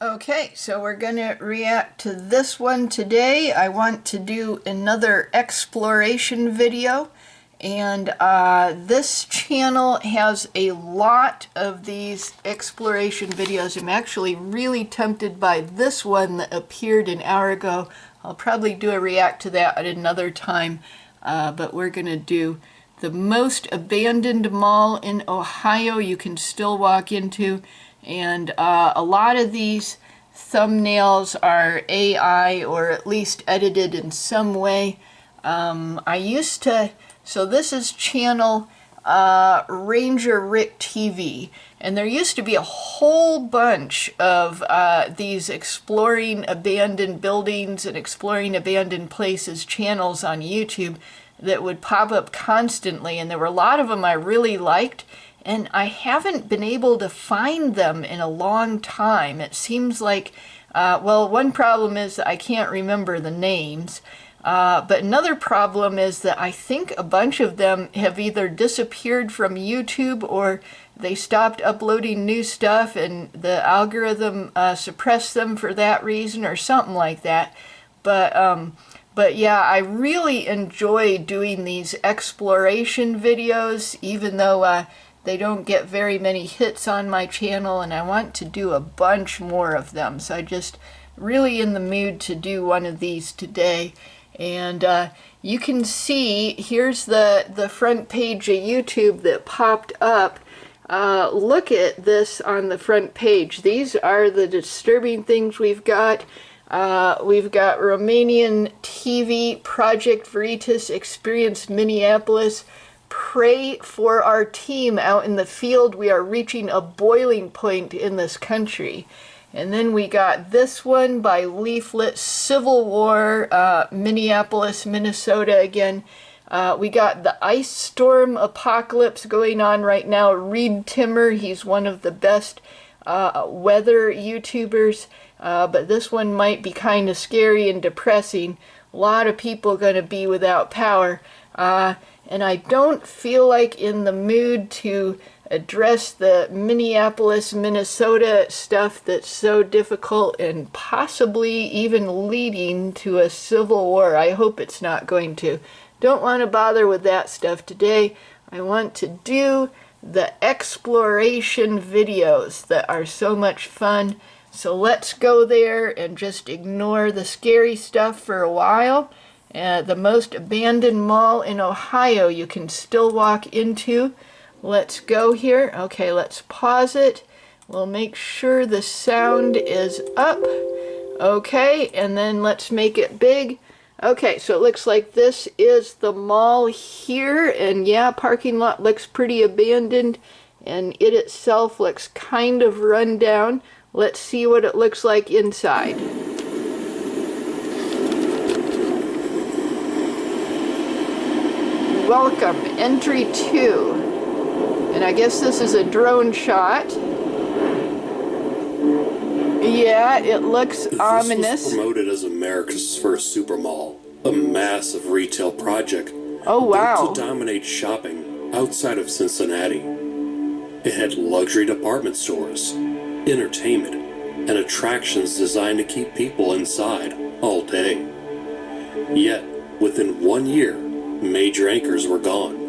Okay, so we're going to react to this one today. I want to do another exploration video, and this channel has a lot of these exploration videos. I'm actually really tempted by this one that appeared an hour ago. I'll probably do a react to that at another time, but we're going to do the most abandoned mall in Ohio you can still walk into. And a lot of these thumbnails are AI or at least edited in some way. So this is channel RangerRickTV, and there used to be a whole bunch of these exploring abandoned buildings and exploring abandoned places channels on YouTube that would pop up constantly, and there were a lot of them I really liked. And I haven't been able to find them in a long time. It seems like, well, one problem is that I can't remember the names. But another problem is that I think a bunch of them have either disappeared from YouTube or they stopped uploading new stuff and the algorithm suppressed them for that reason or something like that. But yeah, I really enjoy doing these exploration videos, even though they don't get very many hits on my channel, and I want to do a bunch more of them. So I'm just really in the mood to do one of these today. And you can see, here's the front page of YouTube that popped up. Look at this on the front page. These are the disturbing things we've got. We've got Romanian TV, Project Veritas, Experience Minneapolis. Pray for our team out in the field. We are reaching a boiling point in this country. And then we got this one by Leaflet, Civil War, Minneapolis, Minnesota again. We got the ice storm apocalypse going on right now. Reed Timmer, he's one of the best weather YouTubers, but this one might be kind of scary and depressing. A lot of people going to be without power. And I don't feel like in the mood to address the Minneapolis, Minnesota stuff that's so difficult and possibly even leading to a civil war. I hope it's not going to. Don't want to bother with that stuff today. I want to do the exploration videos that are so much fun. So let's go there and just ignore the scary stuff for a while. The most abandoned mall in Ohio you can still walk into. Let's go here. Okay, let's pause it. We'll make sure the sound is up. Okay, and then let's make it big. Okay, so it looks like this is the mall here, and yeah, parking lot looks pretty abandoned, and it itself looks kind of run down. Let's see what it looks like inside. Welcome, entry 2. And I guess this is a drone shot. Yeah, it looks ominous. This was promoted as America's first super mall, a massive retail project built to dominate shopping outside of Cincinnati. It had luxury department stores, entertainment, and attractions designed to keep people inside all day. Yet, within 1 year, major anchors were gone.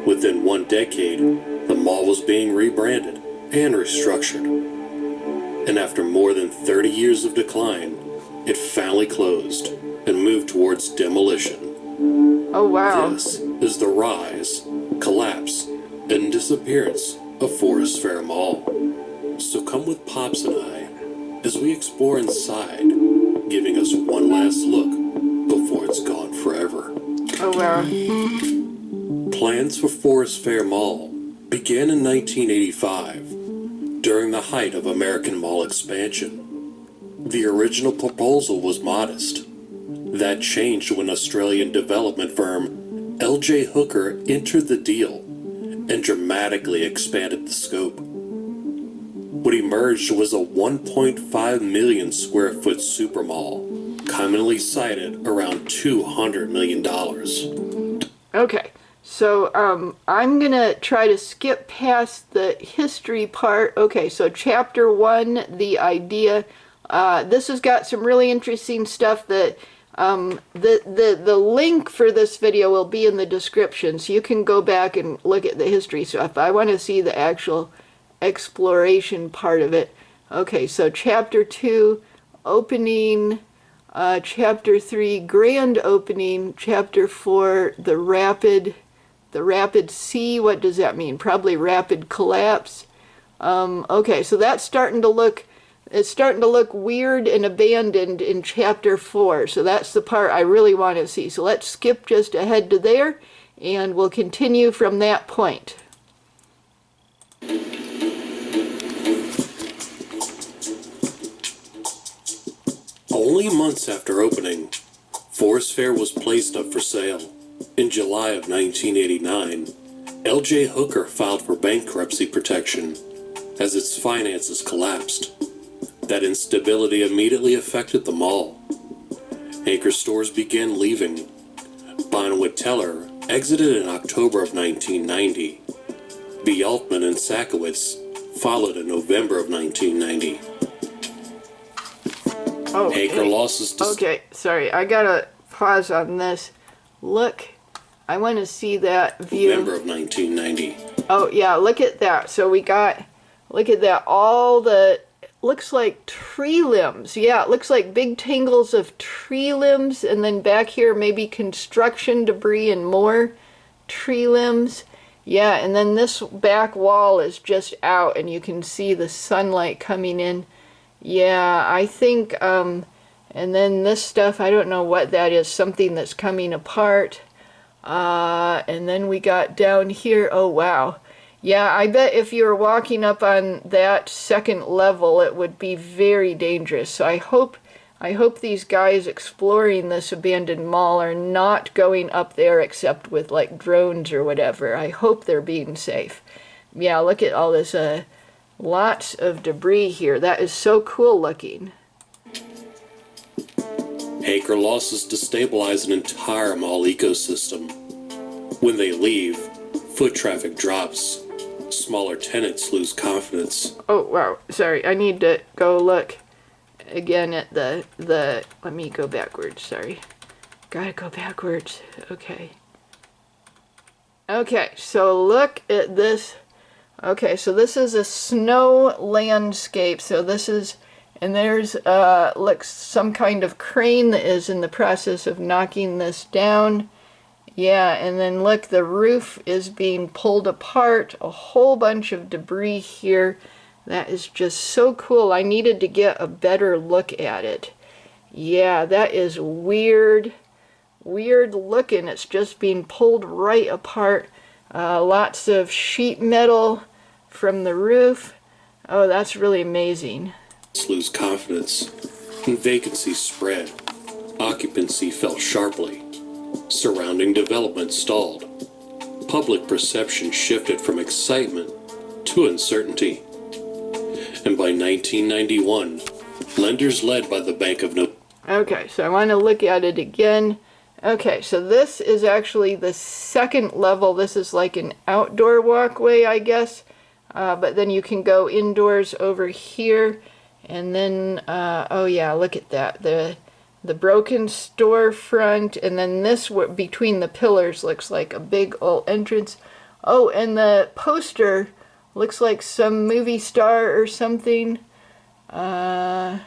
Within 1 decade, the mall was being rebranded and restructured. And after more than 30 years of decline, it finally closed and moved towards demolition. Oh wow. This is the rise, collapse, and disappearance of Forest Fair Mall. So come with Pops and I as we explore inside, giving us one last look before it's gone forever. Oh wow. Plans for Forest Fair Mall began in 1985, during the height of American mall expansion. The original proposal was modest. That changed when Australian development firm L.J. Hooker entered the deal and dramatically expanded the scope. What emerged was a 1.5 million square foot supermall, commonly cited around $200 million. Okay, So I'm gonna try to skip past the history part. Okay, so chapter 1, the idea. This has got some really interesting stuff that the link for this video will be in the description, so you can go back and look at the history stuff. I want to see the actual exploration part of it. Okay, so chapter 2, opening, chapter 3, grand opening, chapter 4, the rapid sea. What does that mean? Probably rapid collapse. Okay, so that's starting to look, it's starting to look weird and abandoned in chapter 4. So that's the part I really want to see. So let's skip just ahead to there, and we'll continue from that point. Only months after opening, Forest Fair was placed up for sale. In July of 1989, L.J. Hooker filed for bankruptcy protection as its finances collapsed. That instability immediately affected the mall. Anchor stores began leaving. Bonwood Teller exited in October of 1990. B. Altman and Sakowitz followed in November of 1990. Oh, Anchor losses. Okay, sorry, I gotta pause on this. Look, I want to see that view. November of 1990. Oh yeah, look at that. So we got, look at that, all the, looks like tree limbs. Yeah, it looks like big tangles of tree limbs, and then back here maybe construction debris and more tree limbs. Yeah, and then this back wall is just out, and you can see the sunlight coming in. Yeah, I think, and then this stuff, I don't know what that is, something that's coming apart. And then we got down here, oh wow. Yeah, I bet if you were walking up on that second level, it would be very dangerous. So I hope these guys exploring this abandoned mall are not going up there except with like drones or whatever. I hope they're being safe. Yeah, look at all this, lots of debris here. That is so cool looking. Anchor losses destabilize an entire mall ecosystem. When they leave, foot traffic drops. Smaller tenants lose confidence. Oh, wow. Sorry, I need to go look again at the let me go backwards, sorry. Gotta go backwards. Okay. Okay, so look at this. Okay, so this is a snow landscape. So this is, and there's looks some kind of crane that is in the process of knocking this down. Yeah, and then look, the roof is being pulled apart. A whole bunch of debris here. That is just so cool. I needed to get a better look at it. Yeah, that is weird. Weird looking. It's just being pulled right apart. Lots of sheet metal from the roof. Oh, that's really amazing. Lose confidence. Vacancies spread. Occupancy fell sharply. Surrounding development stalled. Public perception shifted from excitement to uncertainty. And by 1991, lenders led by the Bank of New... Okay, so I want to look at it again. Okay, so this is actually the second level. This is like an outdoor walkway, I guess. But then you can go indoors over here. And then, oh yeah, look at that. The broken storefront, and then this between the pillars looks like a big old entrance. Oh, and the poster looks like some movie star or something. Yeah,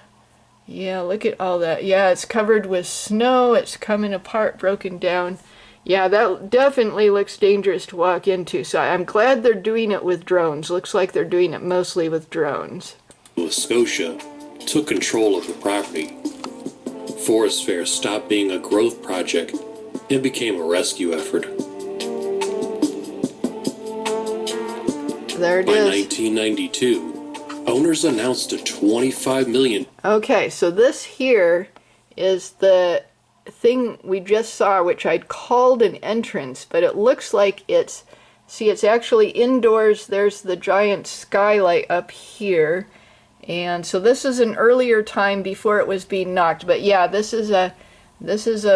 look at all that. Yeah, it's covered with snow. It's coming apart, broken down. Yeah, that definitely looks dangerous to walk into. So I'm glad they're doing it with drones. Looks like they're doing it mostly with drones. Scotia took control of the property. Forest Fair stopped being a growth project and became a rescue effort. There it By is. 1992, owners announced a $25 million... Okay, so this here is the thing we just saw, which I'd called an entrance, but it looks like it's, see, it's actually indoors. There's the giant skylight up here. And so this is an earlier time before it was being knocked. But yeah, this is a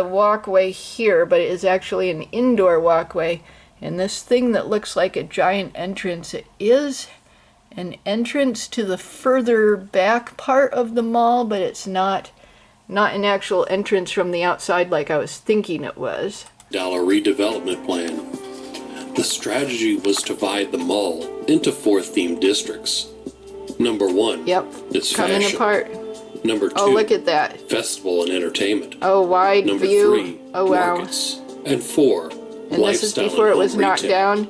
walkway here, but it is actually an indoor walkway. And this thing that looks like a giant entrance, it is an entrance to the further back part of the mall, but it's not an actual entrance from the outside like I was thinking it was. Dollar redevelopment plan. The strategy was to divide the mall into 4 themed districts. Number 1, yep, it's coming fashion. apart. Number 2, oh, look at that. Festival and entertainment. Oh, wide Number view. 3, oh, wow. markets. And 4, And this is before it was knocked down?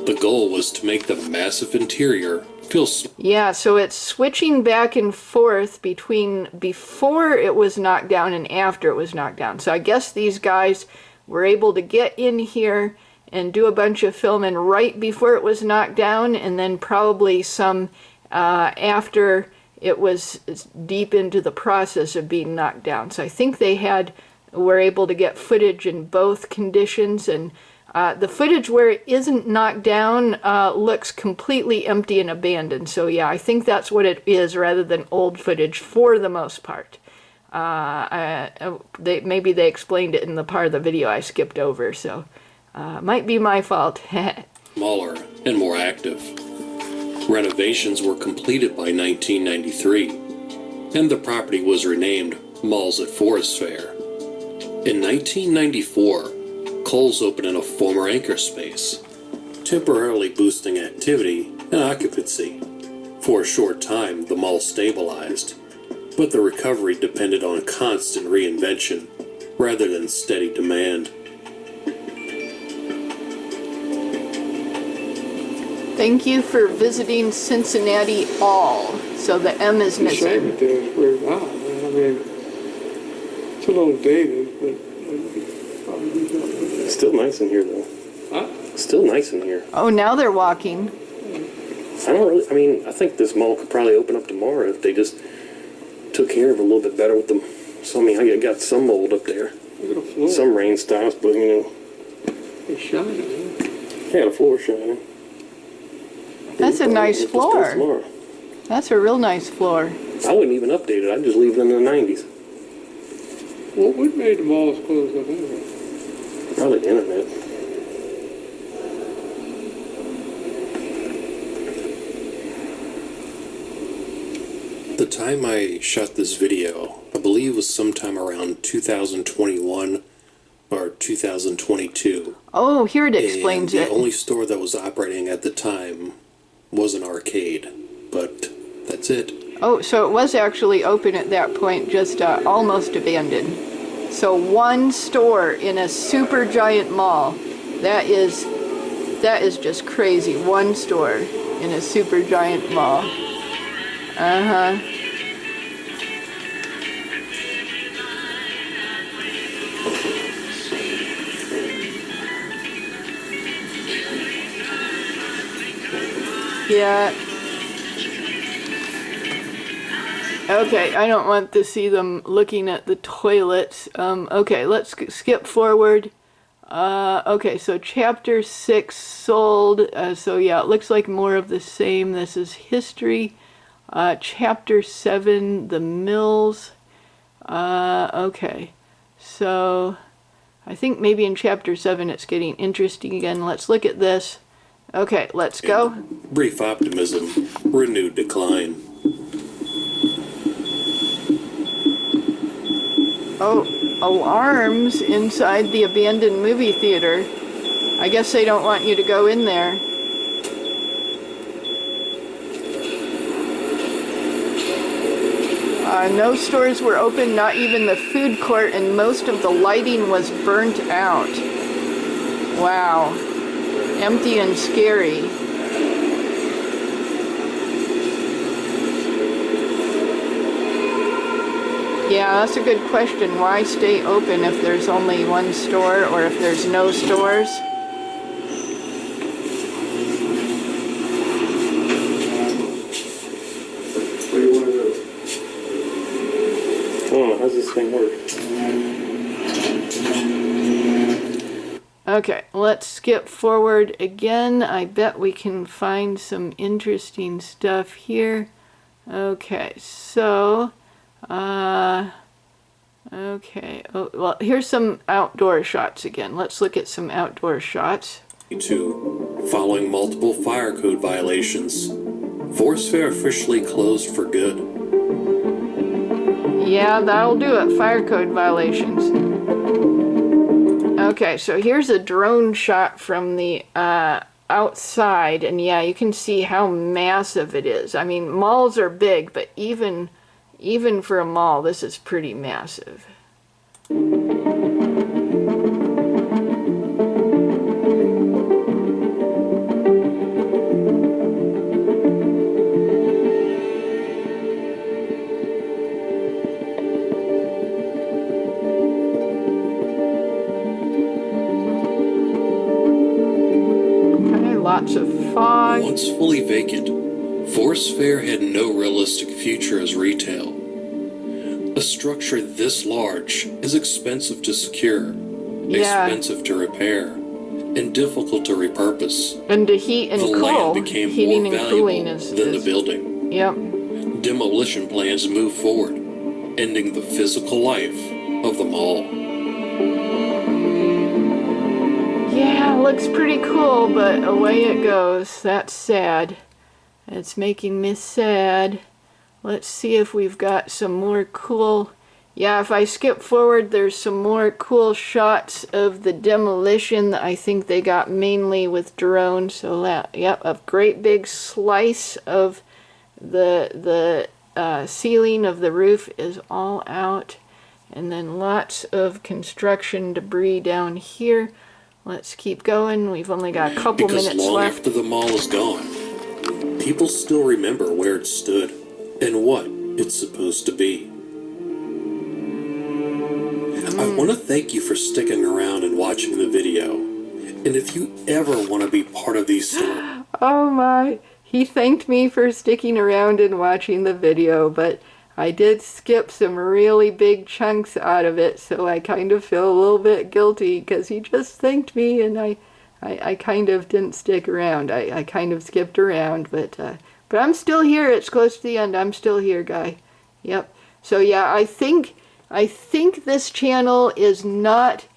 The goal was to make the massive interior feel yeah, so it's switching back and forth between before it was knocked down and after it was knocked down. So I guess these guys were able to get in here and do a bunch of filming right before it was knocked down, and then probably some after it was deep into the process of being knocked down. So I think they were able to get footage in both conditions, and the footage where it isn't knocked down looks completely empty and abandoned. So yeah, I think that's what it is rather than old footage for the most part. Maybe they explained it in the part of the video I skipped over, so might be my fault. smaller and more active. Renovations were completed by 1993, and the property was renamed Malls at Forest Fair. In 1994, Kohl's opened in a former anchor space, temporarily boosting activity and occupancy. For a short time, the mall stabilized, but the recovery depended on constant reinvention rather than steady demand. Thank you for visiting Cincinnati all. So the M is missing. Everything is very odd. I mean, it's a little dated, but It's still nice in here, though. huh? Still nice in here. Oh, now they're walking. I mean, I think this mall could probably open up tomorrow if they just took care of it a little bit better with them. So, I mean, I got some mold up there. Look at the floor. Some rain stops, but, you know, It's shining. Huh? yeah, the floor's shining. That's a nice Let's go floor. tomorrow. That's a real nice floor. I wouldn't even update it. I'd just leave it in the 90s. What made the malls close up anyway? Probably the internet. The time I shot this video, I believe was sometime around 2021 or 2022. Oh, here it And explains the it. only store that was operating at the time was an arcade, but that's it. Oh, so it was actually open at that point, just almost abandoned. So one store in a super giant mall. That is just crazy. One store in a super giant mall. Uh-huh. Yeah. Okay, I don't want to see them looking at the toilets. Okay, let's skip forward. Okay, so chapter 6 sold. So yeah, it looks like more of the same. This is history. Chapter 7, the mills. Okay, so I think maybe in chapter 7 it's getting interesting again. Let's look at this. Okay, let's go. Brief optimism, renewed decline. Oh, alarms inside the abandoned movie theater. I guess they don't want you to go in there. No stores were open, not even the food court, and most of the lighting was burnt out. Wow. Empty and scary. Yeah, that's a good question. Why stay open if there's only one store or if there's no stores? What do you want to do? I don't know, how's this thing work? Okay, let's skip forward again. I bet we can find some interesting stuff here. Okay, so, okay, oh, well, here's some outdoor shots again. Let's look at some outdoor shots. 2. Following multiple fire code violations, Force Fair officially closed for good. Yeah, that'll do it. Fire code violations. Okay, so here's a drone shot from the outside, and yeah, you can see how massive it is. I mean, malls are big, but even for a mall, this is pretty massive. Lots of fog. Once fully vacant, Force Fair had no realistic future as retail. A structure this large is expensive to secure, expensive to repair, and difficult to repurpose. And to heat and cool. The land became Heating more and cooling valuable than the building. Yep. Demolition plans moved forward, ending the physical life of the mall. Yeah, looks pretty cool, but away it goes. That's sad. It's making me sad. Let's see if we've got some more cool... Yeah, if I skip forward, there's some more cool shots of the demolition that I think they got mainly with drones. So that, yep, a great big slice of the ceiling of the roof is all out. And then lots of construction debris down here. Let's keep going. We've only got a couple minutes left. Because long after the mall is gone, people still remember where it stood and what it's supposed to be. I want to thank you for sticking around and watching the video. And if you ever want to be part of these stories... Oh my, he thanked me for sticking around and watching the video, but I did skip some really big chunks out of it, so I kind of feel a little bit guilty because he just thanked me and I kind of didn't stick around. I kind of skipped around, but I'm still here. It's close to the end. I'm still here, guy. Yep. So yeah, I think this channel is not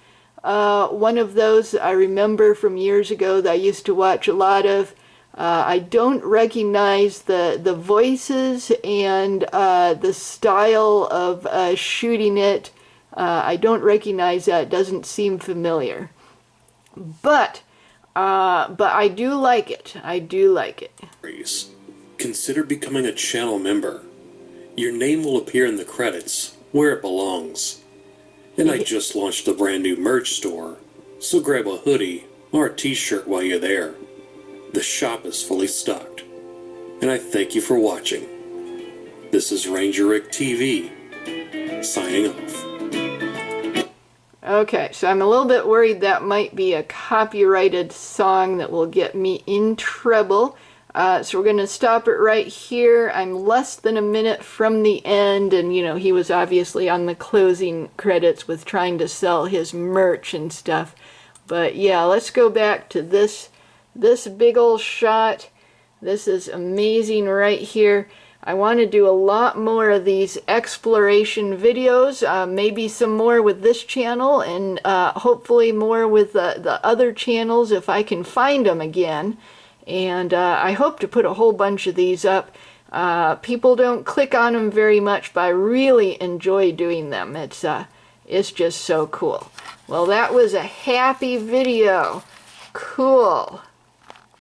one of those I remember from years ago that I used to watch a lot of. I don't recognize the voices and the style of shooting it. I don't recognize that. It doesn't seem familiar. But I do like it. I do like it. Consider becoming a channel member. Your name will appear in the credits where it belongs. And I just launched a brand new merch store, so grab a hoodie or a t-shirt while you're there. The shop is fully stocked, and I thank you for watching. This is RangerRickTV, signing off. Okay, so I'm a little bit worried that might be a copyrighted song that will get me in trouble. So we're going to stop it right here. I'm less than a minute from the end, and you know, he was obviously on the closing credits with trying to sell his merch and stuff. But yeah, let's go back to this big old shot. This is amazing right here. I want to do a lot more of these exploration videos, maybe some more with this channel, and hopefully more with the other channels if I can find them again. And I hope to put a whole bunch of these up. People don't click on them very much, but I really enjoy doing them. It's just so cool. Well, that was a happy video. Cool.